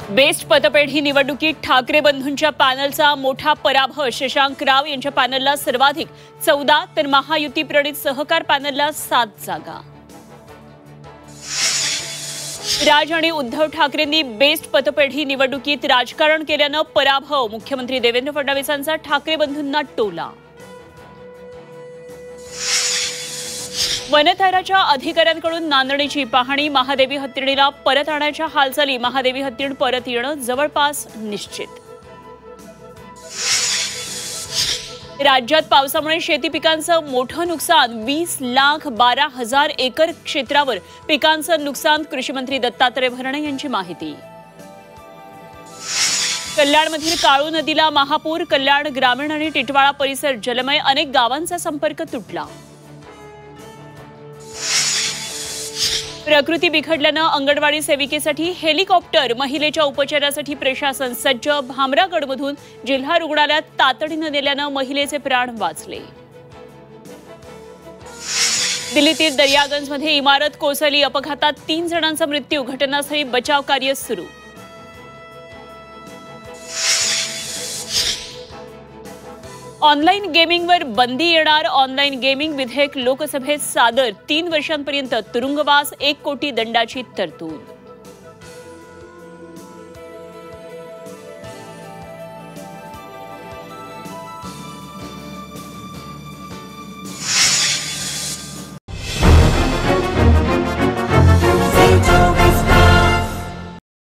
Best पतपेढी निवडणुकीत ठाकरे बंधूंच्या पॅनलचा मोठा पराभव। शशांक राव यांच्या पॅनलला सर्वाधिक 14 तर महायुती प्रणित सहकार पॅनलला 7 जागा। राज आणि उद्धव ठाकरेंनी बेस्ट पतपेढी निवडणुकीत राजकारण केल्यानं पराभव। मुख्यमंत्री देवेंद्र फडणवीसांचा ठाकरे बंधूंना टोला। वनथराच्या अधिकाऱ्यांकडून नांदणीची पाहणी। महादेवी हत्तीणीला परत आणण्याच्या हालचाली। महादेवी हत्तीण परत येणं जवळपास निश्चित। राज्यात पावसामुळे शेती पिकांचं मोठं नुकसान। 20,12,000 एकर क्षेत्रावर पिकांचं नुकसान। कृषीमंत्री दत्तात्रय भरणे यांची माहिती। कल्याणमधील काळू नदीला महापूर। कल्याण ग्रामीण आणि टिटवाळा परिसर जलमय। अनेक गावांचा संपर्क तुटला। प्रकृती बिघडल्यानं अंगणवाडी सेविकेसाठी हेलिकॉप्टर। महिलेच्या उपचारासाठी प्रशासन सज्ज। भामरागडमधून जिल्हा रुग्णालयात तातडीनं नेल्यानं महिलेचे प्राण वाचले। दिल्लीतील दर्यागंजमध्ये इमारत कोसळली। अपघातात 3 जणांचा मृत्यू। घटनास्थळी बचाव कार्य सुरू। ऑनलाईन गेमिंगवर बंदी येणार। ऑनलाईन गेमिंग विधेयक लोकसभेत सादर। 3 वर्षांपर्यंत तुरुंगवास, 1 कोटी दंडाची तरतूद।